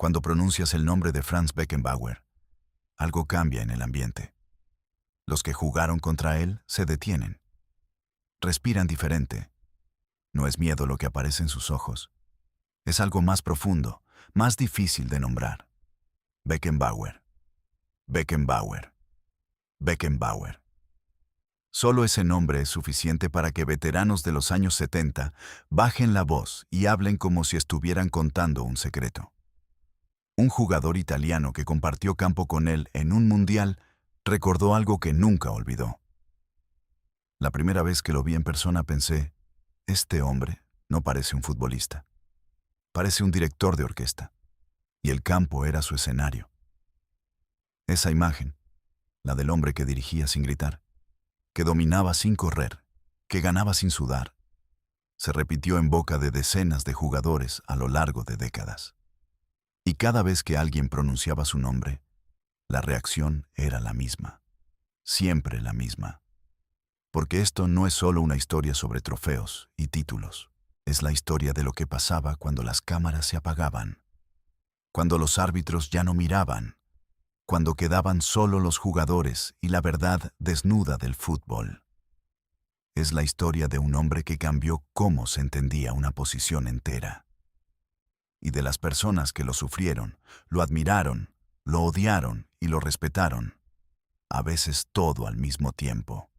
Cuando pronuncias el nombre de Franz Beckenbauer, algo cambia en el ambiente. Los que jugaron contra él se detienen. Respiran diferente. No es miedo lo que aparece en sus ojos. Es algo más profundo, más difícil de nombrar. Beckenbauer. Beckenbauer. Beckenbauer. Solo ese nombre es suficiente para que veteranos de los años 70 bajen la voz y hablen como si estuvieran contando un secreto. Un jugador italiano que compartió campo con él en un mundial recordó algo que nunca olvidó. La primera vez que lo vi en persona pensé, este hombre no parece un futbolista. Parece un director de orquesta. Y el campo era su escenario. Esa imagen, la del hombre que dirigía sin gritar, que dominaba sin correr, que ganaba sin sudar, se repitió en boca de decenas de jugadores a lo largo de décadas. Y cada vez que alguien pronunciaba su nombre, la reacción era la misma, siempre la misma. Porque esto no es solo una historia sobre trofeos y títulos, es la historia de lo que pasaba cuando las cámaras se apagaban, cuando los árbitros ya no miraban, cuando quedaban solo los jugadores y la verdad desnuda del fútbol. Es la historia de un hombre que cambió cómo se entendía una posición entera. Y de las personas que lo sufrieron, lo admiraron, lo odiaron y lo respetaron, a veces todo al mismo tiempo.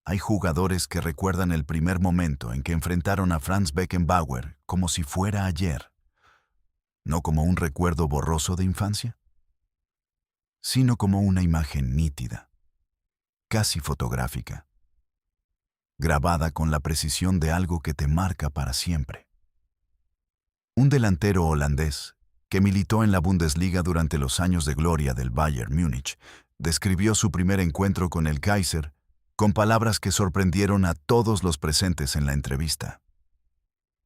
Hay jugadores que recuerdan el primer momento en que enfrentaron a Franz Beckenbauer como si fuera ayer, no como un recuerdo borroso de infancia, sino como una imagen nítida, casi fotográfica, grabada con la precisión de algo que te marca para siempre. Un delantero holandés, que militó en la Bundesliga durante los años de gloria del Bayern Múnich, describió su primer encuentro con el Kaiser con palabras que sorprendieron a todos los presentes en la entrevista.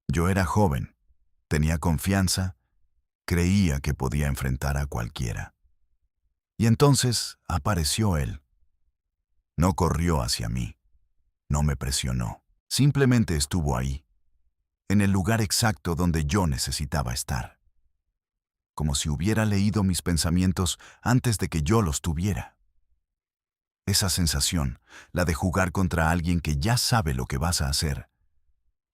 Yo era joven, tenía confianza, creía que podía enfrentar a cualquiera. Y entonces apareció él. No corrió hacia mí, no me presionó, simplemente estuvo ahí, en el lugar exacto donde yo necesitaba estar. Como si hubiera leído mis pensamientos antes de que yo los tuviera. Esa sensación, la de jugar contra alguien que ya sabe lo que vas a hacer,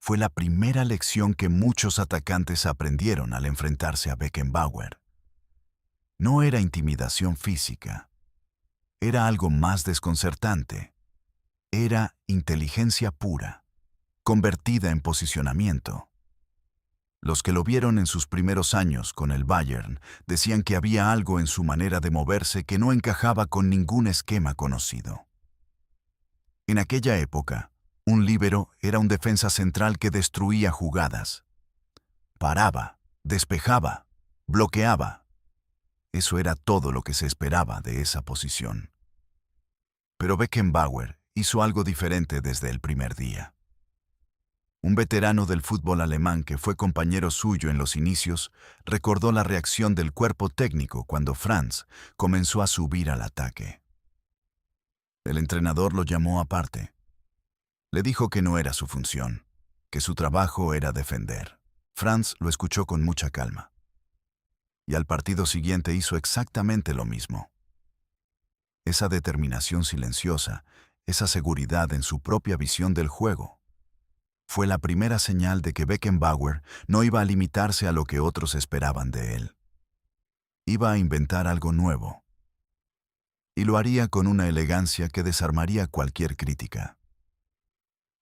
fue la primera lección que muchos atacantes aprendieron al enfrentarse a Beckenbauer. No era intimidación física, era algo más desconcertante. Era inteligencia pura, convertida en posicionamiento. Los que lo vieron en sus primeros años con el Bayern decían que había algo en su manera de moverse que no encajaba con ningún esquema conocido. En aquella época, un líbero era un defensa central que destruía jugadas. Paraba, despejaba, bloqueaba. Eso era todo lo que se esperaba de esa posición. Pero Beckenbauer hizo algo diferente desde el primer día. Un veterano del fútbol alemán que fue compañero suyo en los inicios recordó la reacción del cuerpo técnico cuando Franz comenzó a subir al ataque. El entrenador lo llamó aparte. Le dijo que no era su función, que su trabajo era defender. Franz lo escuchó con mucha calma. Y al partido siguiente hizo exactamente lo mismo. Esa determinación silenciosa, esa seguridad en su propia visión del juego, fue la primera señal de que Beckenbauer no iba a limitarse a lo que otros esperaban de él. Iba a inventar algo nuevo. Y lo haría con una elegancia que desarmaría cualquier crítica.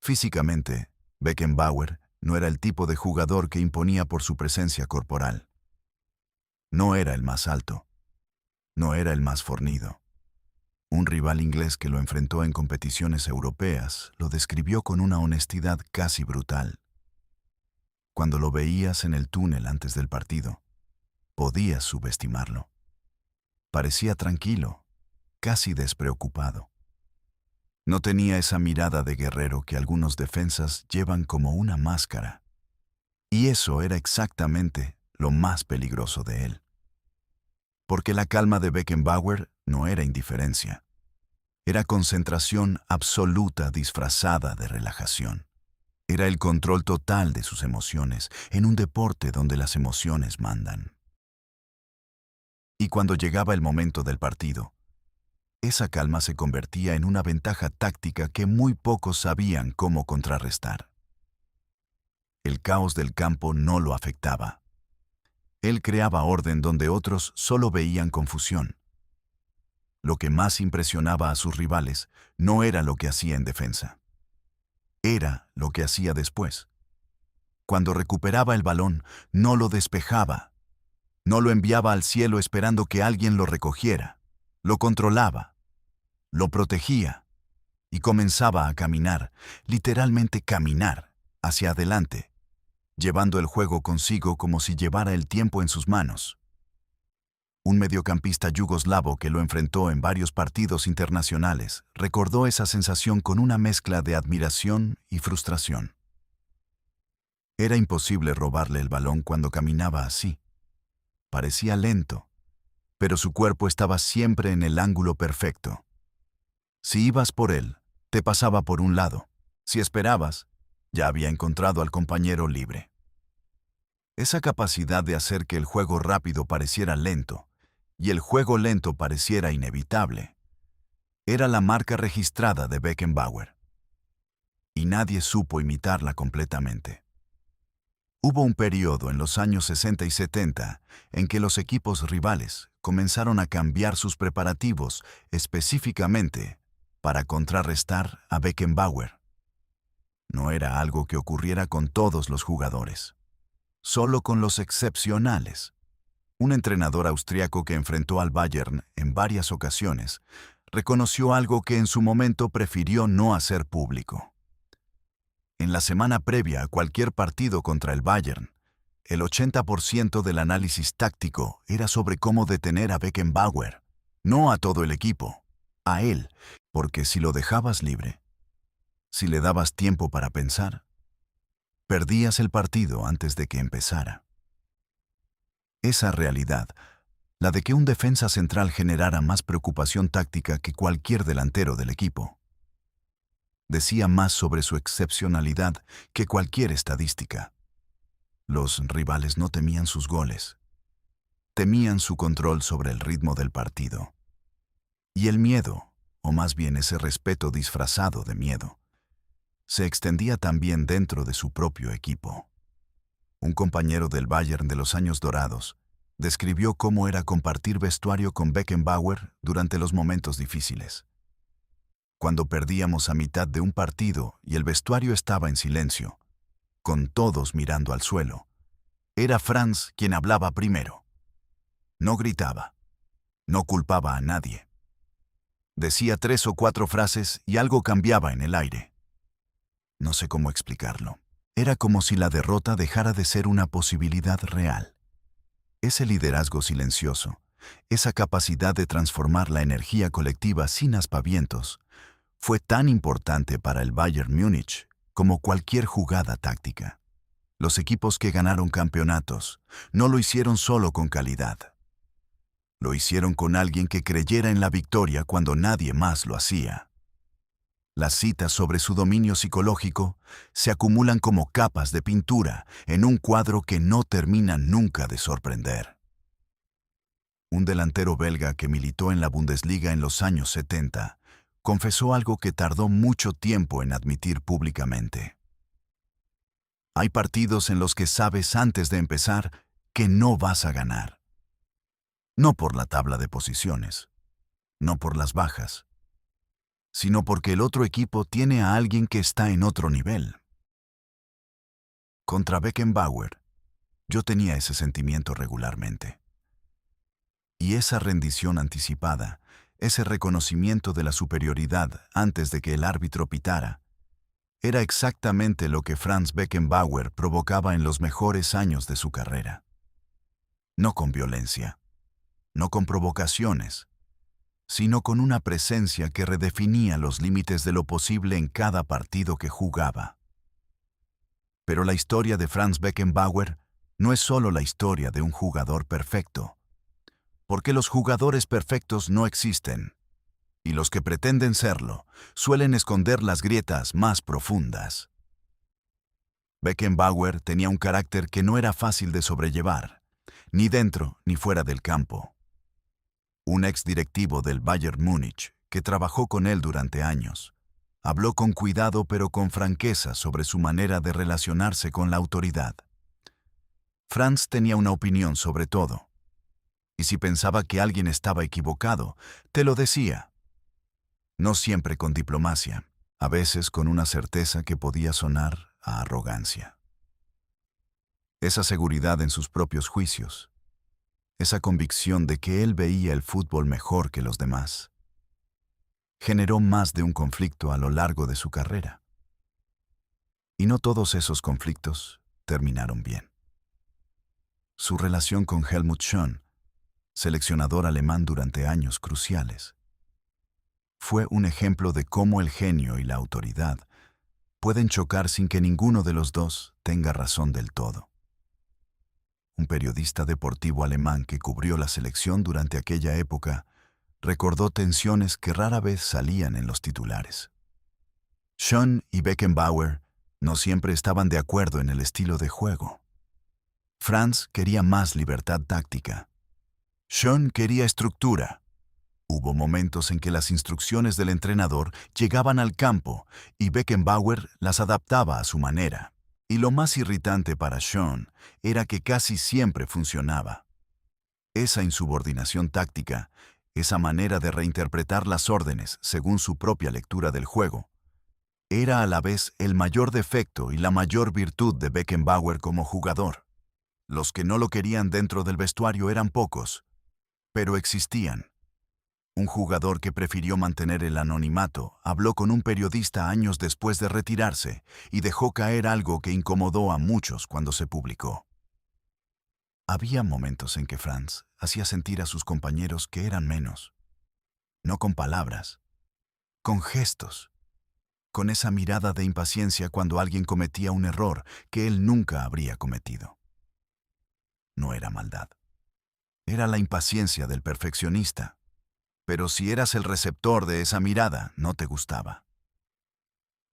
Físicamente, Beckenbauer no era el tipo de jugador que imponía por su presencia corporal. No era el más alto. No era el más fornido. Un rival inglés que lo enfrentó en competiciones europeas lo describió con una honestidad casi brutal. Cuando lo veías en el túnel antes del partido, podías subestimarlo. Parecía tranquilo, casi despreocupado. No tenía esa mirada de guerrero que algunos defensas llevan como una máscara. Y eso era exactamente lo más peligroso de él. Porque la calma de Beckenbauer no era indiferencia. Era concentración absoluta disfrazada de relajación. Era el control total de sus emociones en un deporte donde las emociones mandan. Y cuando llegaba el momento del partido, esa calma se convertía en una ventaja táctica que muy pocos sabían cómo contrarrestar. El caos del campo no lo afectaba. Él creaba orden donde otros solo veían confusión. Lo que más impresionaba a sus rivales no era lo que hacía en defensa. Era lo que hacía después. Cuando recuperaba el balón, no lo despejaba. No lo enviaba al cielo esperando que alguien lo recogiera. Lo controlaba. Lo protegía. Y comenzaba a caminar, literalmente caminar, hacia adelante, llevando el juego consigo como si llevara el tiempo en sus manos. Un mediocampista yugoslavo que lo enfrentó en varios partidos internacionales recordó esa sensación con una mezcla de admiración y frustración. Era imposible robarle el balón cuando caminaba así. Parecía lento, pero su cuerpo estaba siempre en el ángulo perfecto. Si ibas por él, te pasaba por un lado. Si esperabas, ya había encontrado al compañero libre. Esa capacidad de hacer que el juego rápido pareciera lento y el juego lento pareciera inevitable, era la marca registrada de Beckenbauer. Y nadie supo imitarla completamente. Hubo un periodo en los años 60 y 70 en que los equipos rivales comenzaron a cambiar sus preparativos específicamente para contrarrestar a Beckenbauer. No era algo que ocurriera con todos los jugadores, solo con los excepcionales. Un entrenador austriaco que enfrentó al Bayern en varias ocasiones reconoció algo que en su momento prefirió no hacer público. En la semana previa a cualquier partido contra el Bayern, el 80% del análisis táctico era sobre cómo detener a Beckenbauer, no a todo el equipo, a él, porque si lo dejabas libre, si le dabas tiempo para pensar, perdías el partido antes de que empezara. Esa realidad, la de que un defensa central generara más preocupación táctica que cualquier delantero del equipo, decía más sobre su excepcionalidad que cualquier estadística. Los rivales no temían sus goles, temían su control sobre el ritmo del partido. Y el miedo, o más bien ese respeto disfrazado de miedo, se extendía también dentro de su propio equipo. Un compañero del Bayern de los años dorados describió cómo era compartir vestuario con Beckenbauer durante los momentos difíciles. Cuando perdíamos a mitad de un partido y el vestuario estaba en silencio, con todos mirando al suelo, era Franz quien hablaba primero. No gritaba, no culpaba a nadie. Decía 3 o 4 frases y algo cambiaba en el aire. No sé cómo explicarlo. Era como si la derrota dejara de ser una posibilidad real. Ese liderazgo silencioso, esa capacidad de transformar la energía colectiva sin aspavientos, fue tan importante para el Bayern Múnich como cualquier jugada táctica. Los equipos que ganaron campeonatos no lo hicieron solo con calidad. Lo hicieron con alguien que creyera en la victoria cuando nadie más lo hacía. Las citas sobre su dominio psicológico se acumulan como capas de pintura en un cuadro que no termina nunca de sorprender. Un delantero belga que militó en la Bundesliga en los años 70 confesó algo que tardó mucho tiempo en admitir públicamente. Hay partidos en los que sabes antes de empezar que no vas a ganar. No por la tabla de posiciones, no por las bajas, sino porque el otro equipo tiene a alguien que está en otro nivel. Contra Beckenbauer, yo tenía ese sentimiento regularmente. Y esa rendición anticipada, ese reconocimiento de la superioridad antes de que el árbitro pitara, era exactamente lo que Franz Beckenbauer provocaba en los mejores años de su carrera. No con violencia, no con provocaciones, sino con una presencia que redefinía los límites de lo posible en cada partido que jugaba. Pero la historia de Franz Beckenbauer no es solo la historia de un jugador perfecto, porque los jugadores perfectos no existen, y los que pretenden serlo suelen esconder las grietas más profundas. Beckenbauer tenía un carácter que no era fácil de sobrellevar, ni dentro ni fuera del campo. Un exdirectivo del Bayern Múnich, que trabajó con él durante años, habló con cuidado pero con franqueza sobre su manera de relacionarse con la autoridad. Franz tenía una opinión sobre todo, y si pensaba que alguien estaba equivocado, te lo decía. No siempre con diplomacia, a veces con una certeza que podía sonar a arrogancia. Esa seguridad en sus propios juicios, esa convicción de que él veía el fútbol mejor que los demás, generó más de un conflicto a lo largo de su carrera. Y no todos esos conflictos terminaron bien. Su relación con Helmut Schön, seleccionador alemán durante años cruciales, fue un ejemplo de cómo el genio y la autoridad pueden chocar sin que ninguno de los dos tenga razón del todo. Un periodista deportivo alemán que cubrió la selección durante aquella época recordó tensiones que rara vez salían en los titulares. Schön y Beckenbauer no siempre estaban de acuerdo en el estilo de juego. Franz quería más libertad táctica. Schön quería estructura. Hubo momentos en que las instrucciones del entrenador llegaban al campo y Beckenbauer las adaptaba a su manera. Y lo más irritante para Schön era que casi siempre funcionaba. Esa insubordinación táctica, esa manera de reinterpretar las órdenes según su propia lectura del juego, era a la vez el mayor defecto y la mayor virtud de Beckenbauer como jugador. Los que no lo querían dentro del vestuario eran pocos, pero existían. Un jugador que prefirió mantener el anonimato habló con un periodista años después de retirarse y dejó caer algo que incomodó a muchos cuando se publicó. Había momentos en que Franz hacía sentir a sus compañeros que eran menos. No con palabras, con gestos, con esa mirada de impaciencia cuando alguien cometía un error que él nunca habría cometido. No era maldad. Era la impaciencia del perfeccionista. Pero si eras el receptor de esa mirada, no te gustaba.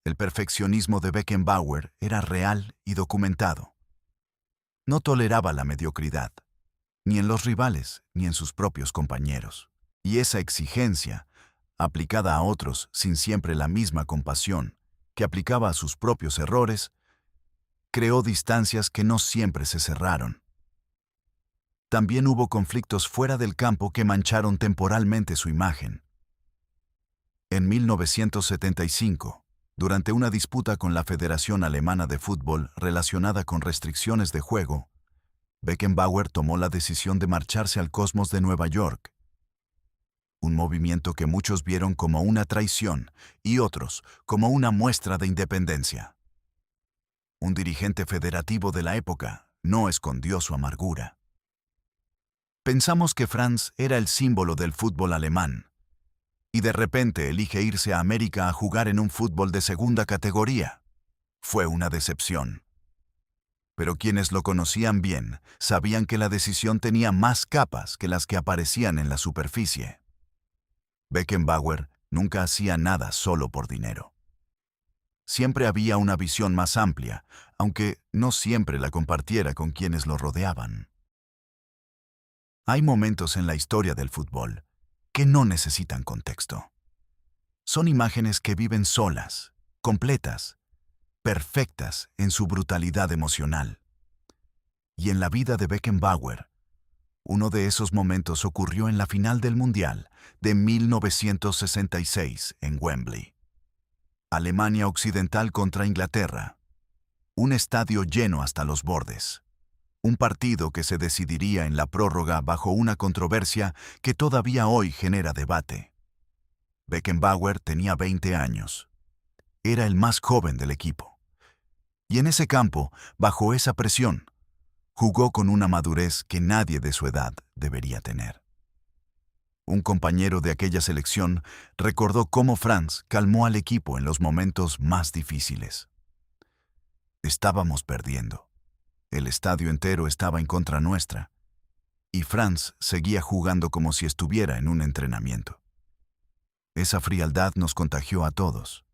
El perfeccionismo de Beckenbauer era real y documentado. No toleraba la mediocridad, ni en los rivales, ni en sus propios compañeros. Y esa exigencia, aplicada a otros sin siempre la misma compasión que aplicaba a sus propios errores, creó distancias que no siempre se cerraron. También hubo conflictos fuera del campo que mancharon temporalmente su imagen. En 1975, durante una disputa con la Federación Alemana de Fútbol relacionada con restricciones de juego, Beckenbauer tomó la decisión de marcharse al Cosmos de Nueva York. Un movimiento que muchos vieron como una traición y otros como una muestra de independencia. Un dirigente federativo de la época no escondió su amargura. Pensamos que Franz era el símbolo del fútbol alemán, y de repente elige irse a América a jugar en un fútbol de segunda categoría. Fue una decepción. Pero quienes lo conocían bien sabían que la decisión tenía más capas que las que aparecían en la superficie. Beckenbauer nunca hacía nada solo por dinero. Siempre había una visión más amplia, aunque no siempre la compartiera con quienes lo rodeaban. Hay momentos en la historia del fútbol que no necesitan contexto. Son imágenes que viven solas, completas, perfectas en su brutalidad emocional. Y en la vida de Beckenbauer, uno de esos momentos ocurrió en la final del Mundial de 1966 en Wembley. Alemania Occidental contra Inglaterra. Un estadio lleno hasta los bordes. Un partido que se decidiría en la prórroga bajo una controversia que todavía hoy genera debate. Beckenbauer tenía 20 años. Era el más joven del equipo. Y en ese campo, bajo esa presión, jugó con una madurez que nadie de su edad debería tener. Un compañero de aquella selección recordó cómo Franz calmó al equipo en los momentos más difíciles. Estábamos perdiendo. El estadio entero estaba en contra nuestra, y Franz seguía jugando como si estuviera en un entrenamiento. Esa frialdad nos contagió a todos.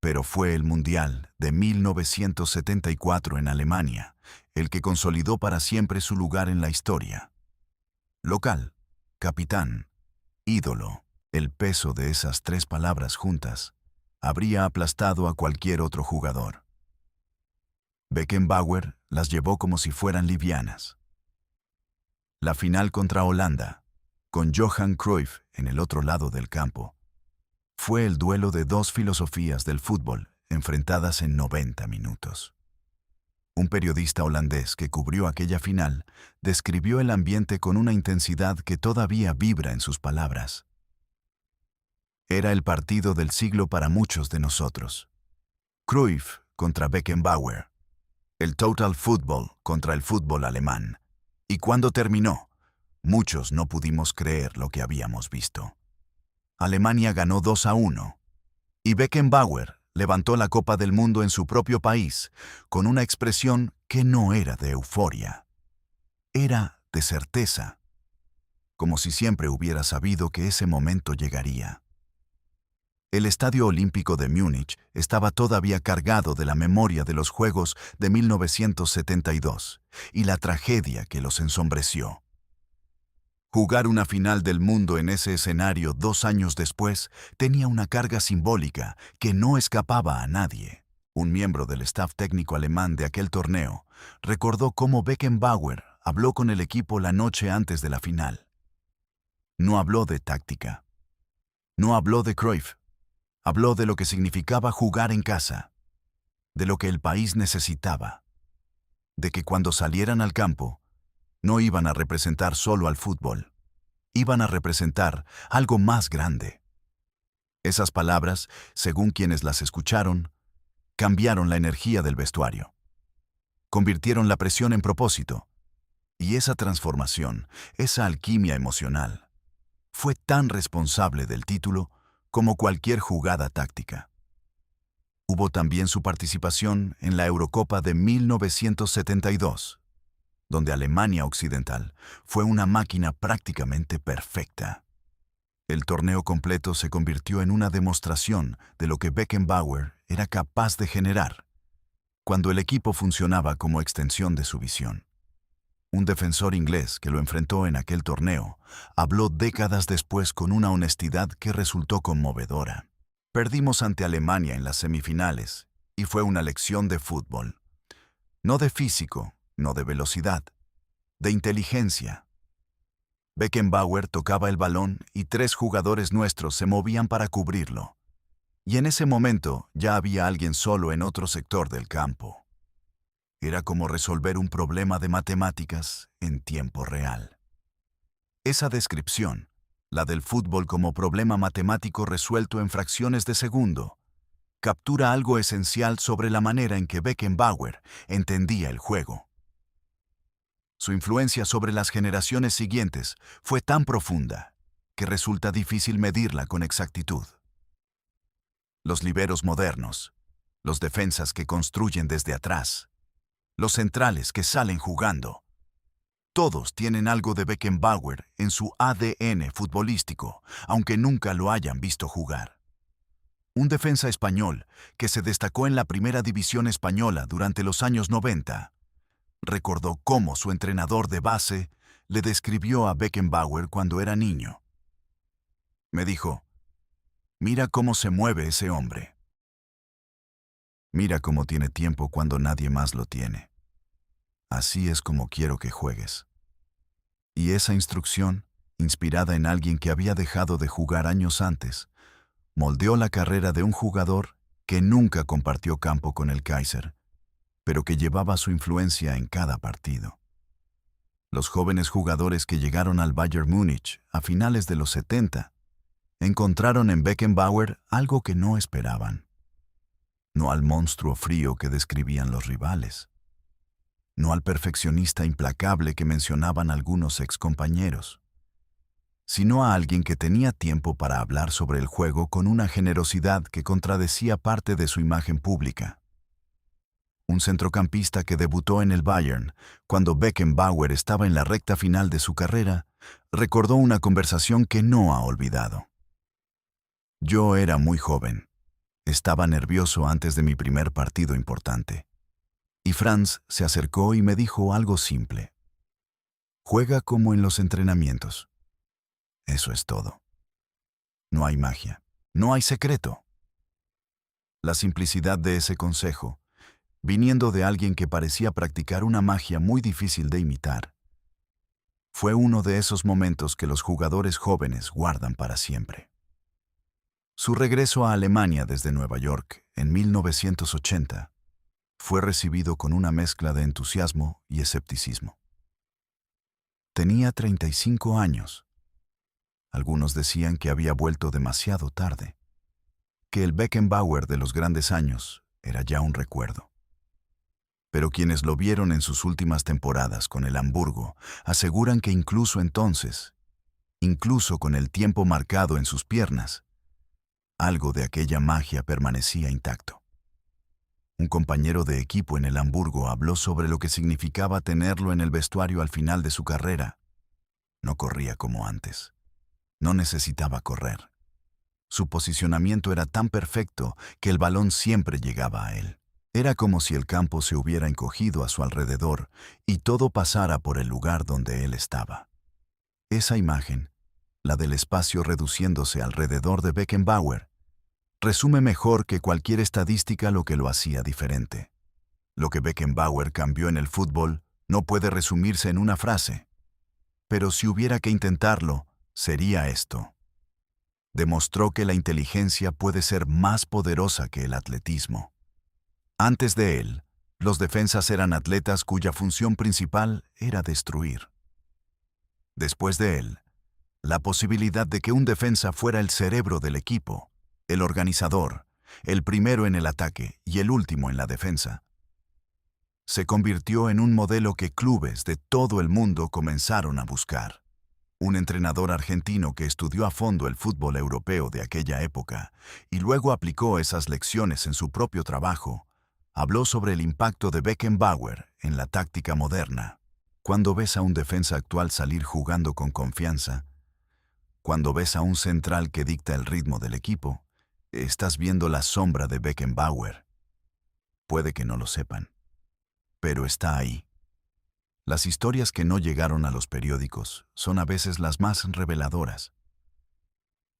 Pero fue el Mundial de 1974 en Alemania el que consolidó para siempre su lugar en la historia. Local, capitán, ídolo. El peso de esas tres palabras juntas habría aplastado a cualquier otro jugador. Beckenbauer las llevó como si fueran livianas. La final contra Holanda, con Johan Cruyff en el otro lado del campo, fue el duelo de dos filosofías del fútbol enfrentadas en 90 minutos. Un periodista holandés que cubrió aquella final describió el ambiente con una intensidad que todavía vibra en sus palabras. Era el partido del siglo para muchos de nosotros. Cruyff contra Beckenbauer. El total football contra el fútbol alemán. Y cuando terminó, muchos no pudimos creer lo que habíamos visto. Alemania ganó 2-1 y Beckenbauer levantó la Copa del Mundo en su propio país con una expresión que no era de euforia. Era de certeza, como si siempre hubiera sabido que ese momento llegaría. El Estadio Olímpico de Múnich estaba todavía cargado de la memoria de los Juegos de 1972 y la tragedia que los ensombreció. Jugar una final del mundo en ese escenario 2 años después tenía una carga simbólica que no escapaba a nadie. Un miembro del staff técnico alemán de aquel torneo recordó cómo Beckenbauer habló con el equipo la noche antes de la final. No habló de táctica. No habló de Cruyff. Habló de lo que significaba jugar en casa, de lo que el país necesitaba, de que cuando salieran al campo, no iban a representar solo al fútbol, iban a representar algo más grande. Esas palabras, según quienes las escucharon, cambiaron la energía del vestuario, convirtieron la presión en propósito, y esa transformación, esa alquimia emocional, fue tan responsable del título como cualquier jugada táctica. Hubo también su participación en la Eurocopa de 1972, donde Alemania Occidental fue una máquina prácticamente perfecta. El torneo completo se convirtió en una demostración de lo que Beckenbauer era capaz de generar, cuando el equipo funcionaba como extensión de su visión. Un defensor inglés que lo enfrentó en aquel torneo habló décadas después con una honestidad que resultó conmovedora. Perdimos ante Alemania en las semifinales y fue una lección de fútbol. No de físico, no de velocidad, de inteligencia. Beckenbauer tocaba el balón y 3 jugadores nuestros se movían para cubrirlo. Y en ese momento ya había alguien solo en otro sector del campo. Era como resolver un problema de matemáticas en tiempo real. Esa descripción, la del fútbol como problema matemático resuelto en fracciones de segundo, captura algo esencial sobre la manera en que Beckenbauer entendía el juego. Su influencia sobre las generaciones siguientes fue tan profunda que resulta difícil medirla con exactitud. Los liberos modernos, los defensas que construyen desde atrás, los centrales que salen jugando. Todos tienen algo de Beckenbauer en su ADN futbolístico, aunque nunca lo hayan visto jugar. Un defensa español que se destacó en la primera división española durante los años 90, recordó cómo su entrenador de base le describió a Beckenbauer cuando era niño. Me dijo, mira cómo se mueve ese hombre. Mira cómo tiene tiempo cuando nadie más lo tiene. Así es como quiero que juegues. Y esa instrucción, inspirada en alguien que había dejado de jugar años antes, moldeó la carrera de un jugador que nunca compartió campo con el Kaiser, pero que llevaba su influencia en cada partido. Los jóvenes jugadores que llegaron al Bayern Múnich a finales de los 70 encontraron en Beckenbauer algo que no esperaban. No al monstruo frío que describían los rivales. No al perfeccionista implacable que mencionaban algunos excompañeros, sino a alguien que tenía tiempo para hablar sobre el juego con una generosidad que contradecía parte de su imagen pública. Un centrocampista que debutó en el Bayern cuando Beckenbauer estaba en la recta final de su carrera, recordó una conversación que no ha olvidado. Yo era muy joven. Estaba nervioso antes de mi primer partido importante. Y Franz se acercó y me dijo algo simple. Juega como en los entrenamientos. Eso es todo. No hay magia. No hay secreto. La simplicidad de ese consejo, viniendo de alguien que parecía practicar una magia muy difícil de imitar, fue uno de esos momentos que los jugadores jóvenes guardan para siempre. Su regreso a Alemania desde Nueva York en 1980 fue recibido con una mezcla de entusiasmo y escepticismo. Tenía 35 años. Algunos decían que había vuelto demasiado tarde, que el Beckenbauer de los grandes años era ya un recuerdo. Pero quienes lo vieron en sus últimas temporadas con el Hamburgo aseguran que incluso entonces, incluso con el tiempo marcado en sus piernas, algo de aquella magia permanecía intacto. Un compañero de equipo en el Hamburgo habló sobre lo que significaba tenerlo en el vestuario al final de su carrera. No corría como antes. No necesitaba correr. Su posicionamiento era tan perfecto que el balón siempre llegaba a él. Era como si el campo se hubiera encogido a su alrededor y todo pasara por el lugar donde él estaba. Esa imagen, la del espacio reduciéndose alrededor de Beckenbauer, resume mejor que cualquier estadística lo que lo hacía diferente. Lo que Beckenbauer cambió en el fútbol no puede resumirse en una frase. Pero si hubiera que intentarlo, sería esto. Demostró que la inteligencia puede ser más poderosa que el atletismo. Antes de él, los defensas eran atletas cuya función principal era destruir. Después de él, la posibilidad de que un defensa fuera el cerebro del equipo, el organizador, el primero en el ataque y el último en la defensa, se convirtió en un modelo que clubes de todo el mundo comenzaron a buscar. Un entrenador argentino que estudió a fondo el fútbol europeo de aquella época y luego aplicó esas lecciones en su propio trabajo, habló sobre el impacto de Beckenbauer en la táctica moderna. Cuando ves a un defensa actual salir jugando con confianza, cuando ves a un central que dicta el ritmo del equipo, estás viendo la sombra de Beckenbauer. Puede que no lo sepan, pero está ahí. Las historias que no llegaron a los periódicos son a veces las más reveladoras.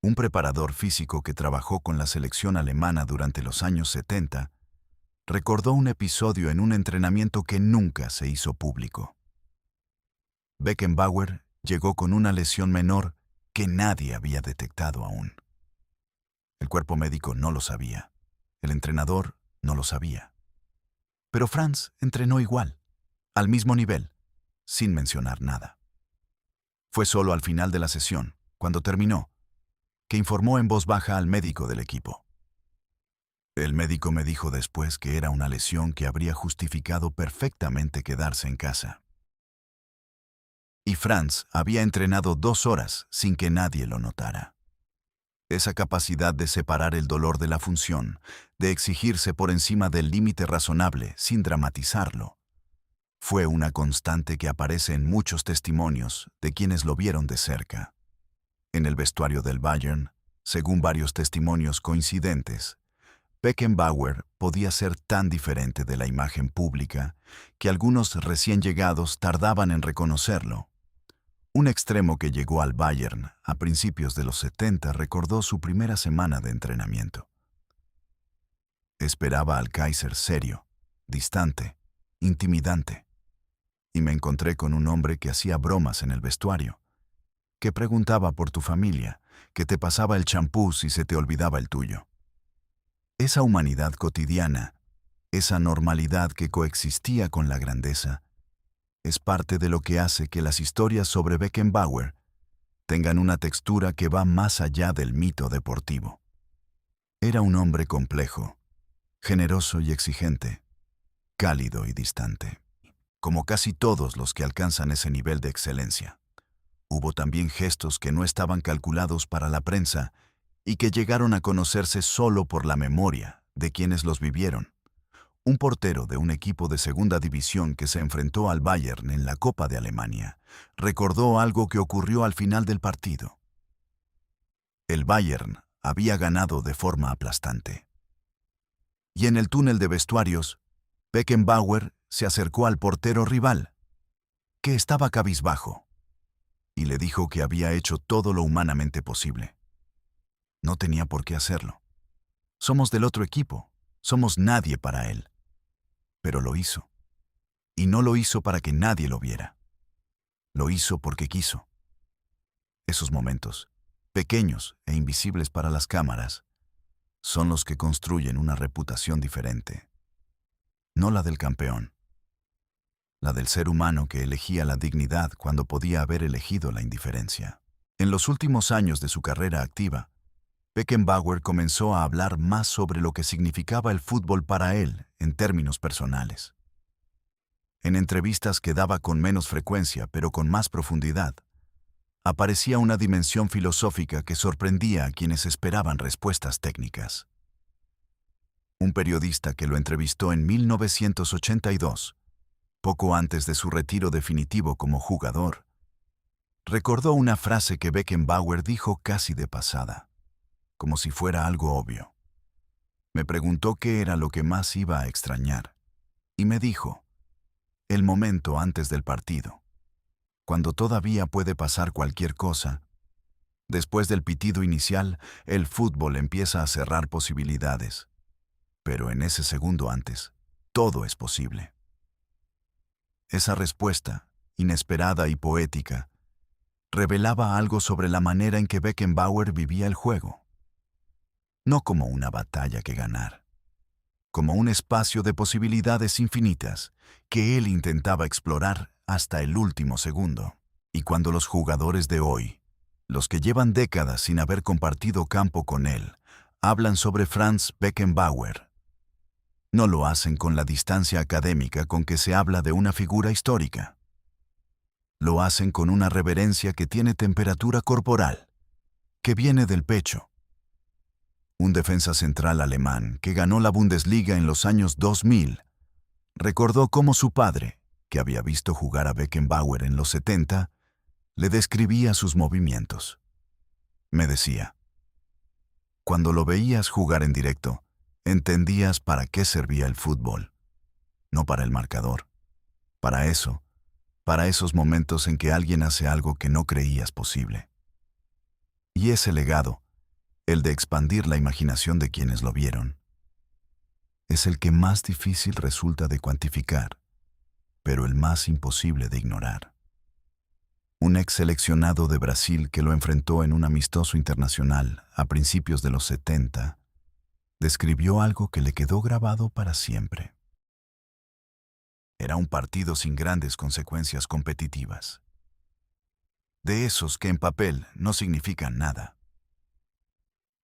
Un preparador físico que trabajó con la selección alemana durante los años 70 recordó un episodio en un entrenamiento que nunca se hizo público. Beckenbauer llegó con una lesión menor que nadie había detectado aún. El cuerpo médico no lo sabía. El entrenador no lo sabía. Pero Franz entrenó igual, al mismo nivel, sin mencionar nada. Fue solo al final de la sesión, cuando terminó, que informó en voz baja al médico del equipo. El médico me dijo después que era una lesión que habría justificado perfectamente quedarse en casa. Y Franz había entrenado 2 horas sin que nadie lo notara. Esa capacidad de separar el dolor de la función, de exigirse por encima del límite razonable sin dramatizarlo, fue una constante que aparece en muchos testimonios de quienes lo vieron de cerca. En el vestuario del Bayern, según varios testimonios coincidentes, Beckenbauer podía ser tan diferente de la imagen pública que algunos recién llegados tardaban en reconocerlo. Un extremo que llegó al Bayern a principios de los 70 recordó su primera semana de entrenamiento. Esperaba al Kaiser serio, distante, intimidante. Y me encontré con un hombre que hacía bromas en el vestuario, que preguntaba por tu familia, que te pasaba el champú si se te olvidaba el tuyo. Esa humanidad cotidiana, esa normalidad que coexistía con la grandeza, es parte de lo que hace que las historias sobre Beckenbauer tengan una textura que va más allá del mito deportivo. Era un hombre complejo, generoso y exigente, cálido y distante, como casi todos los que alcanzan ese nivel de excelencia. Hubo también gestos que no estaban calculados para la prensa y que llegaron a conocerse solo por la memoria de quienes los vivieron. Un portero de un equipo de segunda división que se enfrentó al Bayern en la Copa de Alemania recordó algo que ocurrió al final del partido. El Bayern había ganado de forma aplastante. Y en el túnel de vestuarios, Beckenbauer se acercó al portero rival, que estaba cabizbajo. y le dijo que había hecho todo lo humanamente posible. No tenía por qué hacerlo. Somos del otro equipo, somos nadie para él. Pero lo hizo. Y no lo hizo para que nadie lo viera. Lo hizo porque quiso. Esos momentos, pequeños e invisibles para las cámaras, son los que construyen una reputación diferente. No la del campeón. La del ser humano que elegía la dignidad cuando podía haber elegido la indiferencia. En los últimos años de su carrera activa, Beckenbauer comenzó a hablar más sobre lo que significaba el fútbol para él en términos personales. En entrevistas que daba con menos frecuencia pero con más profundidad, aparecía una dimensión filosófica que sorprendía a quienes esperaban respuestas técnicas. Un periodista que lo entrevistó en 1982, poco antes de su retiro definitivo como jugador, recordó una frase que Beckenbauer dijo casi de pasada, como si fuera algo obvio. Me preguntó qué era lo que más iba a extrañar, y me dijo, el momento antes del partido, cuando todavía puede pasar cualquier cosa. Después del pitido inicial, el fútbol empieza a cerrar posibilidades. Pero en ese segundo antes, todo es posible. Esa respuesta, inesperada y poética, revelaba algo sobre la manera en que Beckenbauer vivía el juego. No como una batalla que ganar, como un espacio de posibilidades infinitas que él intentaba explorar hasta el último segundo. Y cuando los jugadores de hoy, los que llevan décadas sin haber compartido campo con él, hablan sobre Franz Beckenbauer, no lo hacen con la distancia académica con que se habla de una figura histórica. Lo hacen con una reverencia que tiene temperatura corporal, que viene del pecho. Un defensa central alemán que ganó la Bundesliga en los años 2000, recordó cómo su padre, que había visto jugar a Beckenbauer en los 70, le describía sus movimientos. Me decía, cuando lo veías jugar en directo, entendías para qué servía el fútbol, no para el marcador. Para eso, para esos momentos en que alguien hace algo que no creías posible. Y ese legado, el de expandir la imaginación de quienes lo vieron, es el que más difícil resulta de cuantificar, pero el más imposible de ignorar. Un ex seleccionado de Brasil que lo enfrentó en un amistoso internacional a principios de los 70, describió algo que le quedó grabado para siempre. Era un partido sin grandes consecuencias competitivas. De esos que en papel no significan nada.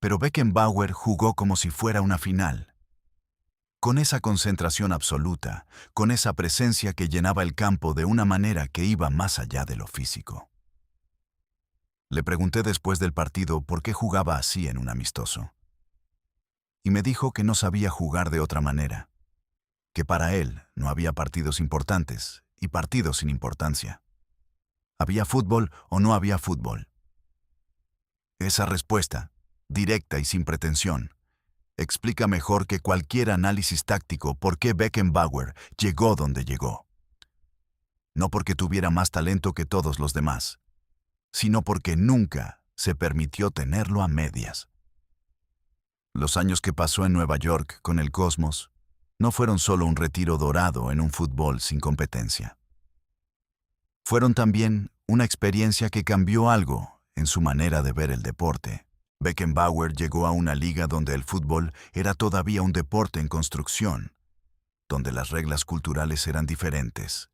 Pero Beckenbauer jugó como si fuera una final. Con esa concentración absoluta, con esa presencia que llenaba el campo de una manera que iba más allá de lo físico. Le pregunté después del partido por qué jugaba así en un amistoso. Y me dijo que no sabía jugar de otra manera, que para él no había partidos importantes y partidos sin importancia. ¿Había fútbol o no había fútbol? Esa respuesta, directa y sin pretensión, explica mejor que cualquier análisis táctico por qué Beckenbauer llegó donde llegó. No porque tuviera más talento que todos los demás, sino porque nunca se permitió tenerlo a medias. Los años que pasó en Nueva York con el Cosmos no fueron solo un retiro dorado en un fútbol sin competencia. Fueron también una experiencia que cambió algo en su manera de ver el deporte. Beckenbauer llegó a una liga donde el fútbol era todavía un deporte en construcción, donde las reglas culturales eran diferentes,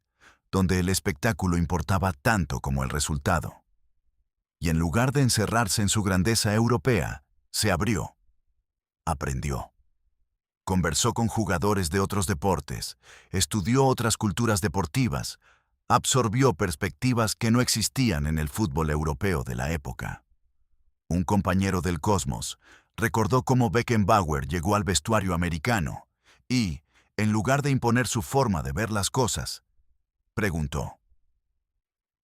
donde el espectáculo importaba tanto como el resultado. Y en lugar de encerrarse en su grandeza europea, se abrió, aprendió. Conversó con jugadores de otros deportes, estudió otras culturas deportivas, absorbió perspectivas que no existían en el fútbol europeo de la época. Un compañero del Cosmos recordó cómo Beckenbauer llegó al vestuario americano y, en lugar de imponer su forma de ver las cosas, preguntó.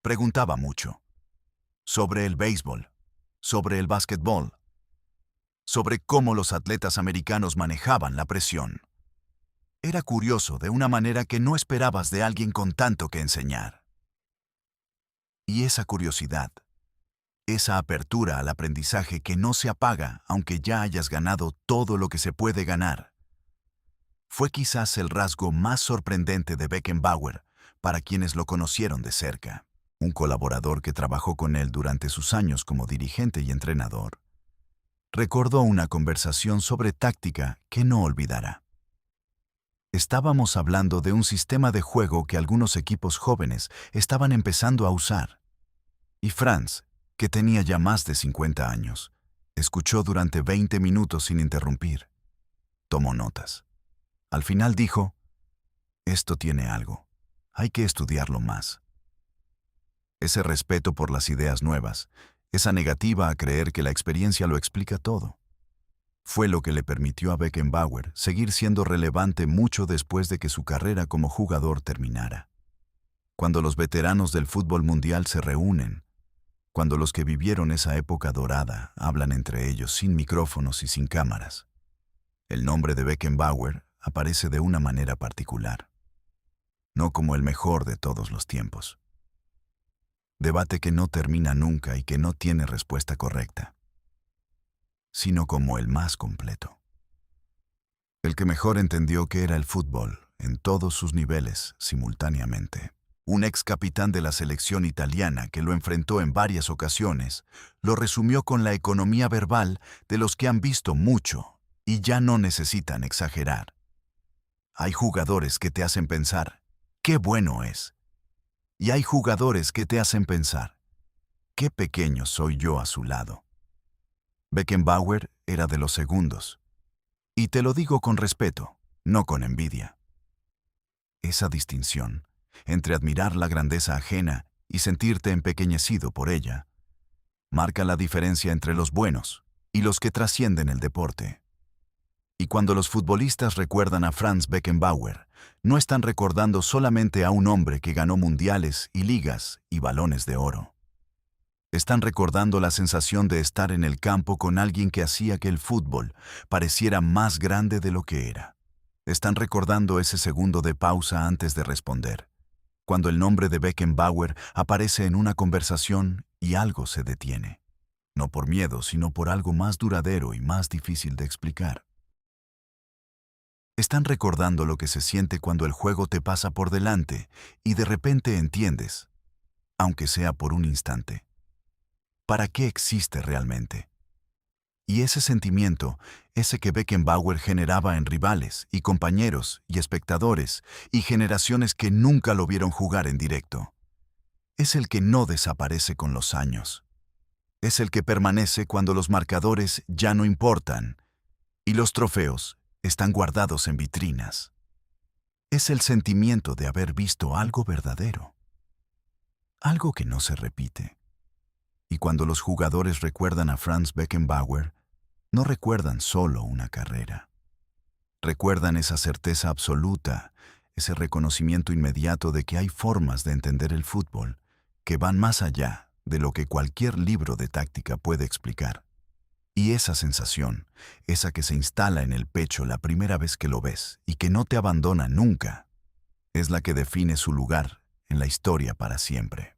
Preguntaba mucho. Sobre el béisbol, sobre el básquetbol, sobre cómo los atletas americanos manejaban la presión. Era curioso de una manera que no esperabas de alguien con tanto que enseñar. Y esa curiosidad, esa apertura al aprendizaje que no se apaga aunque ya hayas ganado todo lo que se puede ganar, fue quizás el rasgo más sorprendente de Beckenbauer para quienes lo conocieron de cerca. Un colaborador que trabajó con él durante sus años como dirigente y entrenador recordó una conversación sobre táctica que no olvidará. Estábamos hablando de un sistema de juego que algunos equipos jóvenes estaban empezando a usar. Y Franz, que tenía ya más de 50 años, escuchó durante 20 minutos sin interrumpir. Tomó notas. Al final dijo, esto tiene algo. Hay que estudiarlo más. Ese respeto por las ideas nuevas, esa negativa a creer que la experiencia lo explica todo, fue lo que le permitió a Beckenbauer seguir siendo relevante mucho después de que su carrera como jugador terminara. Cuando los veteranos del fútbol mundial se reúnen, cuando los que vivieron esa época dorada hablan entre ellos sin micrófonos y sin cámaras, el nombre de Beckenbauer aparece de una manera particular, no como el mejor de todos los tiempos. Debate que no termina nunca y que no tiene respuesta correcta, sino como el más completo. El que mejor entendió qué era el fútbol en todos sus niveles simultáneamente. Un ex capitán de la selección italiana que lo enfrentó en varias ocasiones, lo resumió con la economía verbal de los que han visto mucho y ya no necesitan exagerar. Hay jugadores que te hacen pensar, ¡qué bueno es! Y hay jugadores que te hacen pensar, ¡qué pequeño soy yo a su lado! Beckenbauer era de los segundos. Y te lo digo con respeto, no con envidia. Esa distinción entre admirar la grandeza ajena y sentirte empequeñecido por ella, marca la diferencia entre los buenos y los que trascienden el deporte. Y cuando los futbolistas recuerdan a Franz Beckenbauer, no están recordando solamente a un hombre que ganó mundiales y ligas y balones de oro. Están recordando la sensación de estar en el campo con alguien que hacía que el fútbol pareciera más grande de lo que era. Están recordando ese segundo de pausa antes de responder, cuando el nombre de Beckenbauer aparece en una conversación y algo se detiene. No por miedo, sino por algo más duradero y más difícil de explicar. Están recordando lo que se siente cuando el juego te pasa por delante y de repente entiendes, aunque sea por un instante, ¿para qué existe realmente? Y ese sentimiento, ese que Beckenbauer generaba en rivales y compañeros y espectadores y generaciones que nunca lo vieron jugar en directo, es el que no desaparece con los años. Es el que permanece cuando los marcadores ya no importan y los trofeos están guardados en vitrinas. Es el sentimiento de haber visto algo verdadero, algo que no se repite. Y cuando los jugadores recuerdan a Franz Beckenbauer, no recuerdan solo una carrera. Recuerdan esa certeza absoluta, ese reconocimiento inmediato de que hay formas de entender el fútbol que van más allá de lo que cualquier libro de táctica puede explicar. Y esa sensación, esa que se instala en el pecho la primera vez que lo ves y que no te abandona nunca, es la que define su lugar en la historia para siempre.